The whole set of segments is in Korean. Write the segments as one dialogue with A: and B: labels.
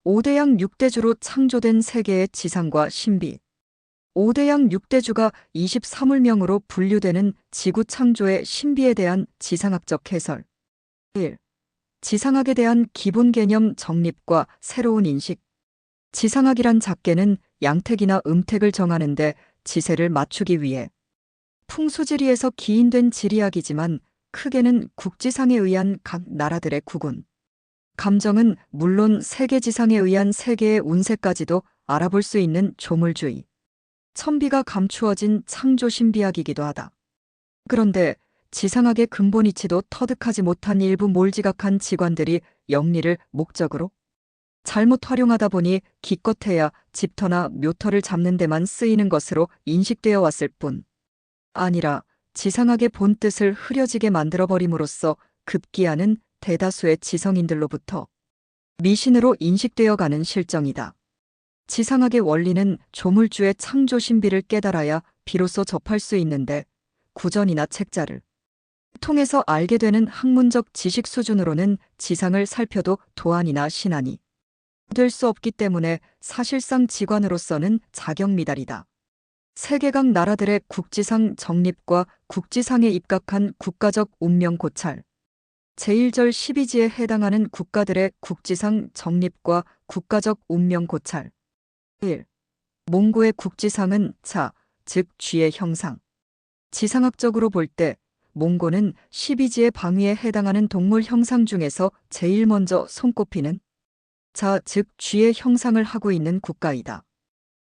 A: 오대양 6대주로 창조된 세계의 지상과 신비. 오대양 6대주가 23울명으로 분류되는 지구 창조의 신비에 대한 지상학적 해설. 1. 지상학에 대한 기본 개념 정립과 새로운 인식. 지상학이란 작게는 양택이나 음택을 정하는데 지세를 맞추기 위해 풍수지리에서 기인된 지리학이지만 크게는 국지상에 의한 각 나라들의 구분, 감정은 물론 세계지상에 의한 세계의 운세까지도 알아볼 수 있는 조물주의, 천비가 감추어진 창조신비학이기도 하다. 그런데 지상학의 근본 이치도 터득하지 못한 일부 몰지각한 직관들이 영리를 목적으로 잘못 활용하다 보니 기껏해야 집터나 묘터를 잡는 데만 쓰이는 것으로 인식되어 왔을 뿐 아니라 지상학의 본뜻을 흐려지게 만들어버림으로써 급기야는 대다수의 지성인들로부터 미신으로 인식되어가는 실정이다. 지상학의 원리는 조물주의 창조 신비를 깨달아야 비로소 접할 수 있는데 구전이나 책자를 통해서 알게 되는 학문적 지식 수준으로는 지상을 살펴도 도안이나 신안이 될 수 없기 때문에 사실상 지관으로서는 자격미달이다. 세계각 나라들의 국지상 정립과 국지상에 입각한 국가적 운명 고찰, 제1절 12지에 해당하는 국가들의 국지상 정립과 국가적 운명 고찰. 1. 몽고의 국지상은 자, 즉 쥐의 형상. 지상학적으로 볼 때 몽고는 12지의 방위에 해당하는 동물 형상 중에서 제일 먼저 손꼽히는 자, 즉 쥐의 형상을 하고 있는 국가이다.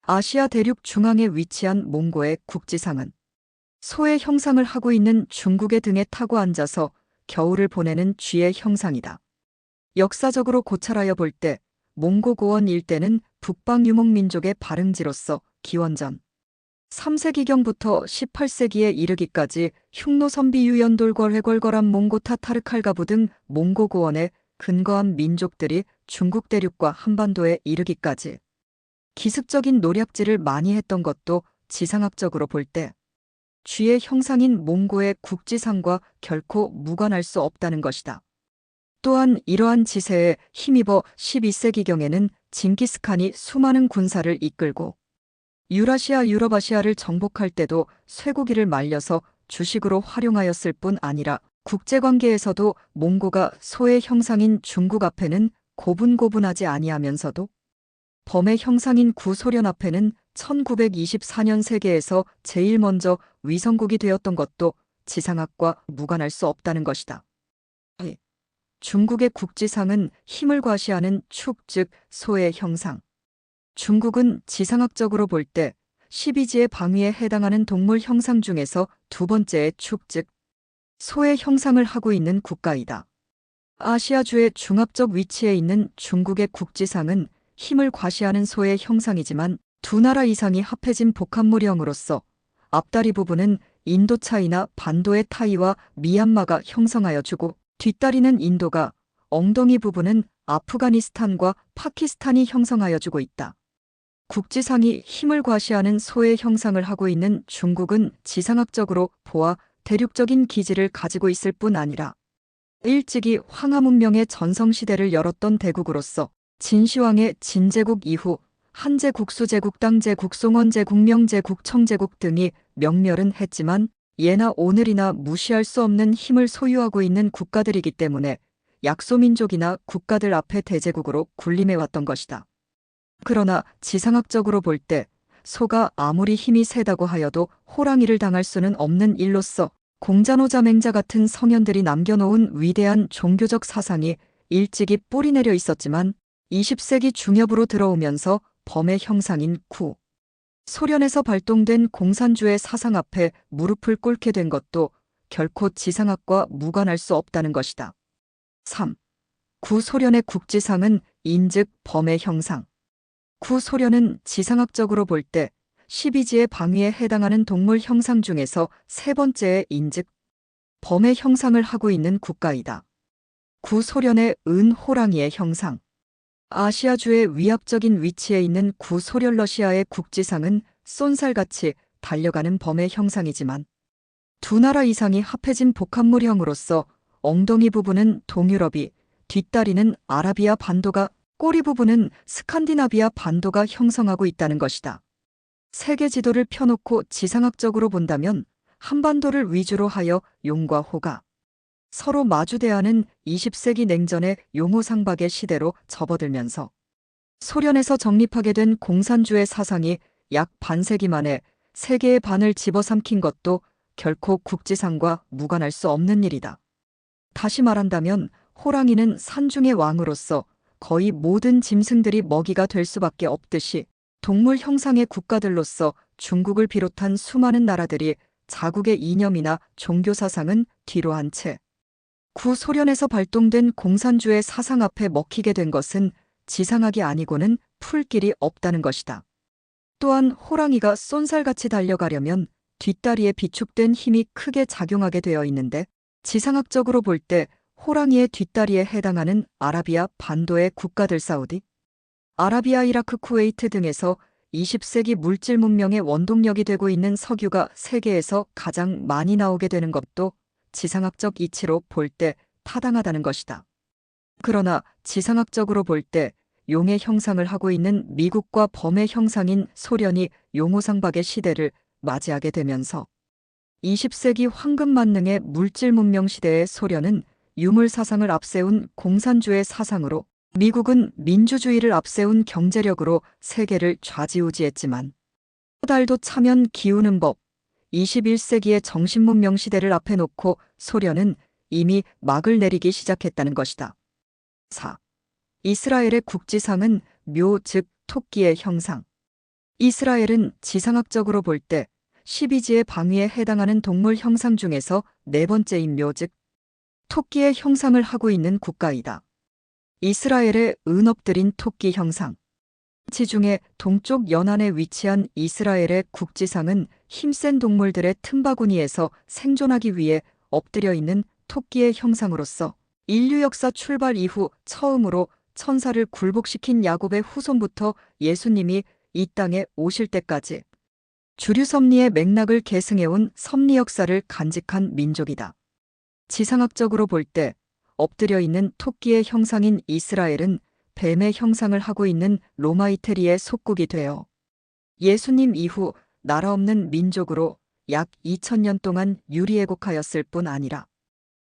A: 아시아 대륙 중앙에 위치한 몽고의 국지상은 소의 형상을 하고 있는 중국의 등에 타고 앉아서 겨울을 보내는 쥐의 형상이다. 역사적으로 고찰하여 볼 때 몽고 고원 일대는 북방 유목민족의 발흥지로서 기원전 3세기경부터 18세기에 이르기까지 흉노선비 유연돌궐 회궐거람 몽고 타타르칼가부 등 몽고 고원에 근거한 민족들이 중국 대륙과 한반도에 이르기까지 기습적인 노략질을 많이 했던 것도 지상학적으로 볼 때 쥐의 형상인 몽고의 국지상과 결코 무관할 수 없다는 것이다. 또한 이러한 지세에 힘입어 12세기경에는 징기스칸이 수많은 군사를 이끌고 유라시아 유럽아시아를 정복할 때도 쇠고기를 말려서 주식으로 활용하였을 뿐 아니라 국제관계에서도 몽고가 소의 형상인 중국 앞에는 고분고분하지 아니하면서도 범의 형상인 구소련 앞에는 1924년 세계에서 제일 먼저 위성국이 되었던 것도 지상학과 무관할 수 없다는 것이다. 중국의 국지상은 힘을 과시하는 축, 즉 소의 형상. 중국은 지상학적으로 볼 때 12지의 방위에 해당하는 동물 형상 중에서 두 번째의 축, 즉 소의 형상을 하고 있는 국가이다. 아시아주의 중압적 위치에 있는 중국의 국지상은 힘을 과시하는 소의 형상이지만 두 나라 이상이 합해진 복합물형으로서 앞다리 부분은 인도차이나 반도의 타이와 미얀마가 형성하여 주고 뒷다리는 인도가, 엉덩이 부분은 아프가니스탄과 파키스탄이 형성하여 주고 있다. 국지상이 힘을 과시하는 소의 형상을 하고 있는 중국은 지상학적으로 보아 대륙적인 기지를 가지고 있을 뿐 아니라 일찍이 황하문명의 전성시대를 열었던 대국으로서 진시황의 진제국 이후 한제국, 수제국, 당제국, 송원제국, 명제국, 청제국 등이 명멸은 했지만 예나 오늘이나 무시할 수 없는 힘을 소유하고 있는 국가들이기 때문에 약소민족이나 국가들 앞에 대제국으로 군림해왔던 것이다. 그러나 지상학적으로 볼 때 소가 아무리 힘이 세다고 하여도 호랑이를 당할 수는 없는 일로서 공자노자 맹자 같은 성현들이 남겨놓은 위대한 종교적 사상이 일찍이 뿌리내려 있었지만 20세기 중엽으로 들어오면서 범의 형상인 구, 소련에서 발동된 공산주의 사상 앞에 무릎을 꿇게 된 것도 결코 지상학과 무관할 수 없다는 것이다. 3. 구소련의 국지상은 인즉 범의 형상. 구소련은 지상학적으로 볼 때 12지의 방위에 해당하는 동물 형상 중에서 세 번째의 인즉 범의 형상을 하고 있는 국가이다. 구소련의 은호랑이의 형상. 아시아주의 위압적인 위치에 있는 구소련 러시아의 국지상은 쏜살같이 달려가는 범의 형상이지만 두 나라 이상이 합해진 복합물형으로서 엉덩이 부분은 동유럽이, 뒷다리는 아라비아 반도가 꼬리 부분은 스칸디나비아 반도가 형성하고 있다는 것이다. 세계 지도를 펴놓고 지상학적으로 본다면 한반도를 위주로 하여 용과 호가 서로 마주대하는 20세기 냉전의 용호상박의 시대로 접어들면서 소련에서 정립하게 된 공산주의 사상이 약 반세기 만에 세계의 반을 집어삼킨 것도 결코 국지상과 무관할 수 없는 일이다. 다시 말한다면 호랑이는 산중의 왕으로서 거의 모든 짐승들이 먹이가 될 수밖에 없듯이 동물 형상의 국가들로서 중국을 비롯한 수많은 나라들이 자국의 이념이나 종교 사상은 뒤로 한 채 구소련에서 발동된 공산주의 사상 앞에 먹히게 된 것은 지상학이 아니고는 풀 길이 없다는 것이다. 또한 호랑이가 쏜살같이 달려가려면 뒷다리에 비축된 힘이 크게 작용하게 되어 있는데 지상학적으로 볼 때 호랑이의 뒷다리에 해당하는 아라비아 반도의 국가들 사우디, 아라비아, 이라크, 쿠웨이트 등에서 20세기 물질 문명의 원동력이 되고 있는 석유가 세계에서 가장 많이 나오게 되는 것도 지상학적 이치로 볼 때 타당하다는 것이다. 그러나 지상학적으로 볼 때 용의 형상을 하고 있는 미국과 범의 형상인 소련이 용호상박의 시대를 맞이하게 되면서 20세기 황금 만능의 물질 문명 시대의 소련은 유물 사상을 앞세운 공산주의 사상으로, 미국은 민주주의를 앞세운 경제력으로 세계를 좌지우지했지만 달도 차면 기우는 법, 21세기의 정신문명 시대를 앞에 놓고 소련은 이미 막을 내리기 시작했다는 것이다. 4. 이스라엘의 국지상은 묘, 즉 토끼의 형상. 이스라엘은 지상학적으로 볼 때 12지의 방위에 해당하는 동물 형상 중에서 네 번째인 묘, 즉 토끼의 형상을 하고 있는 국가이다. 이스라엘의 은업들인 토끼 형상. 지중해 동쪽 연안에 위치한 이스라엘의 국지상은 힘센 동물들의 틈바구니에서 생존하기 위해 엎드려 있는 토끼의 형상으로서 인류 역사 출발 이후 처음으로 천사를 굴복시킨 야곱의 후손부터 예수님이 이 땅에 오실 때까지 주류 섭리의 맥락을 계승해온 섭리 역사를 간직한 민족이다. 지상학적으로 볼 때 엎드려 있는 토끼의 형상인 이스라엘은 뱀의 형상을 하고 있는 로마 이태리의 속국이 되어 예수님 이후 나라 없는 민족으로 약 2000년 동안 유리애곡하였을 뿐 아니라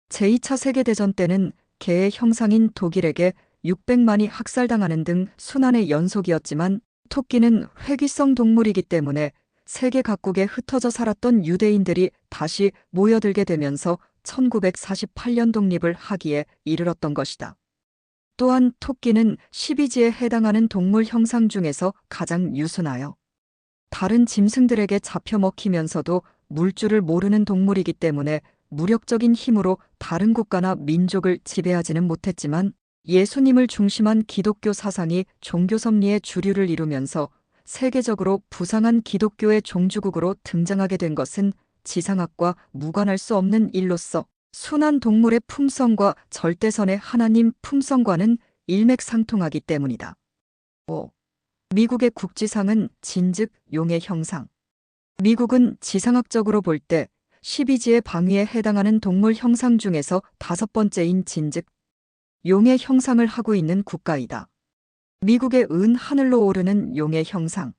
A: 제2차 세계대전 때는 개의 형상인 독일에게 600만이 학살당하는 등 순환의 연속이었지만 토끼는 회귀성 동물이기 때문에 세계 각국에 흩어져 살았던 유대인들이 다시 모여들게 되면서 1948년 독립을 하기에 이르렀던 것이다. 또한 토끼는 12지에 해당하는 동물 형상 중에서 가장 유순하여 다른 짐승들에게 잡혀 먹히면서도 물줄을 모르는 동물이기 때문에 무력적인 힘으로 다른 국가나 민족을 지배하지는 못했지만 예수님을 중심한 기독교 사상이 종교 섭리의 주류를 이루면서 세계적으로 부상한 기독교의 종주국으로 등장하게 된 것은 지상학과 무관할 수 없는 일로서 순한 동물의 품성과 절대선의 하나님 품성과는 일맥상통하기 때문이다. 5. 미국의 국지상은 진, 즉 용의 형상. 미국은 지상학적으로 볼 때 12지의 방위에 해당하는 동물 형상 중에서 다섯 번째인 진, 즉 용의 형상을 하고 있는 국가이다. 미국의 은 하늘로 오르는 용의 형상.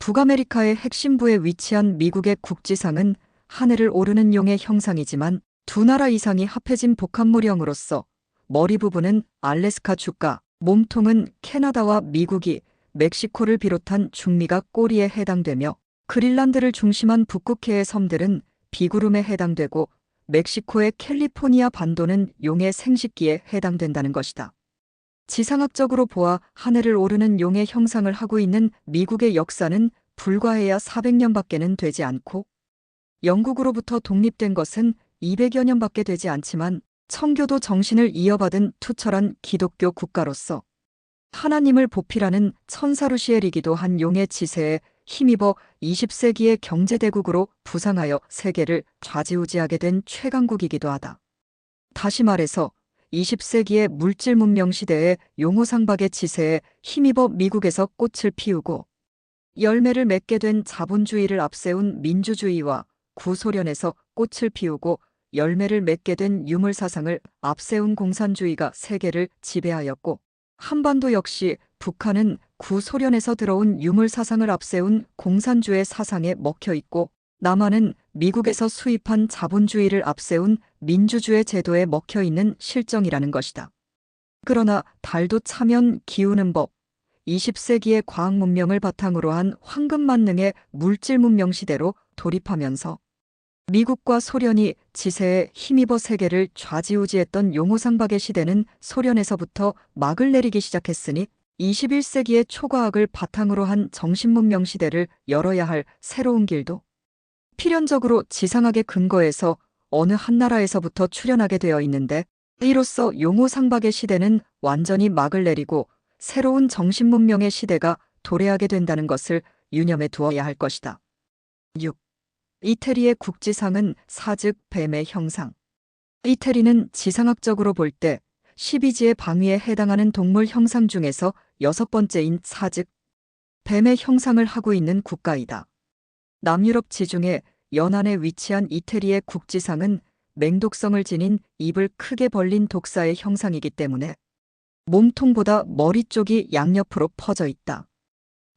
A: 북아메리카의 핵심부에 위치한 미국의 국지상은 하늘을 오르는 용의 형상이지만 두 나라 이상이 합해진 복합물형으로서 머리 부분은 알래스카 주가, 몸통은 캐나다와 미국이 멕시코를 비롯한 중미가 꼬리에 해당되며 그린란드를 중심한 북극해의 섬들은 비구름에 해당되고 멕시코의 캘리포니아 반도는 용의 생식기에 해당된다는 것이다. 지상학적으로 보아 하늘을 오르는 용의 형상을 하고 있는 미국의 역사는 불과해야 400년밖에는 되지 않고 영국으로부터 독립된 것은 200여 년밖에 되지 않지만 청교도 정신을 이어받은 투철한 기독교 국가로서 하나님을 보필하는 천사루시엘이기도 한 용의 지세에 힘입어 20세기의 경제대국으로 부상하여 세계를 좌지우지하게 된 최강국이기도 하다. 다시 말해서 20세기의 물질 문명 시대의 용호상박의 지세에 힘입어 미국에서 꽃을 피우고 열매를 맺게 된 자본주의를 앞세운 민주주의와 구소련에서 꽃을 피우고 열매를 맺게 된 유물사상을 앞세운 공산주의가 세계를 지배하였고 한반도 역시 북한은 구소련에서 들어온 유물 사상을 앞세운 공산주의 사상에 먹혀 있고, 남한은 미국에서 수입한 자본주의를 앞세운 민주주의 제도에 먹혀 있는 실정이라는 것이다. 그러나 달도 차면 기우는 법, 20세기의 과학 문명을 바탕으로 한 황금 만능의 물질 문명 시대로 돌입하면서 미국과 소련이 지세에 힘입어 세계를 좌지우지했던 용호상박의 시대는 소련에서부터 막을 내리기 시작했으니 21세기의 초과학을 바탕으로 한 정신문명 시대를 열어야 할 새로운 길도 필연적으로 지상학의 근거에서 어느 한 나라에서부터 출현하게 되어 있는데, 이로써 용호상박의 시대는 완전히 막을 내리고 새로운 정신문명의 시대가 도래하게 된다는 것을 유념해 두어야 할 것이다. 6. 이태리의 국지상은 사즉 뱀의 형상. 이태리는 지상학적으로 볼 때 12지의 방위에 해당하는 동물 형상 중에서 6번째인 사즉 뱀의 형상을 하고 있는 국가이다. 남유럽 지중해 연안에 위치한 이태리의 국지상은 맹독성을 지닌 입을 크게 벌린 독사의 형상이기 때문에 몸통보다 머리 쪽이 양옆으로 퍼져 있다.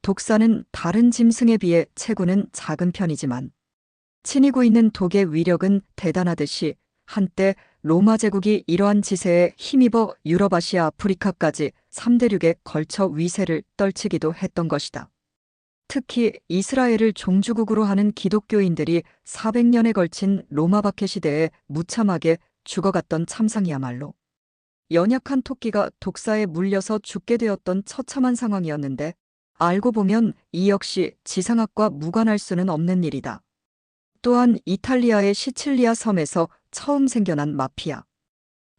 A: 독사는 다른 짐승에 비해 체구는 작은 편이지만 지니고 있는 독의 위력은 대단하듯이 한때 로마 제국이 이러한 지세에 힘입어 유럽, 아시아, 아프리카까지 3대륙에 걸쳐 위세를 떨치기도 했던 것이다. 특히 이스라엘을 종주국으로 하는 기독교인들이 400년에 걸친 로마 박해 시대에 무참하게 죽어갔던 참상이야말로 연약한 토끼가 독사에 물려서 죽게 되었던 처참한 상황이었는데, 알고 보면 이 역시 지상학과 무관할 수는 없는 일이다. 또한 이탈리아의 시칠리아 섬에서 처음 생겨난 마피아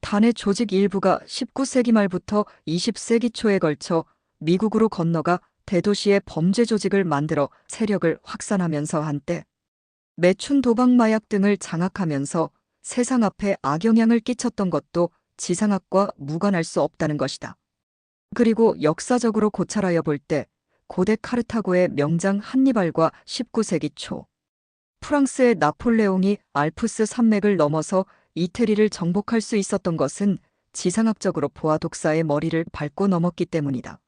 A: 단의 조직 일부가 19세기 말부터 20세기 초에 걸쳐 미국으로 건너가 대도시의 범죄 조직을 만들어 세력을 확산하면서 한때 매춘 도박 마약 등을 장악하면서 세상 앞에 악영향을 끼쳤던 것도 지상학과 무관할 수 없다는 것이다. 그리고 역사적으로 고찰하여 볼 때 고대 카르타고의 명장 한니발과 19세기 초 프랑스의 나폴레옹이 알프스 산맥을 넘어서 이태리를 정복할 수 있었던 것은 지상학적으로 보아 독사의 머리를 밟고 넘었기 때문이다.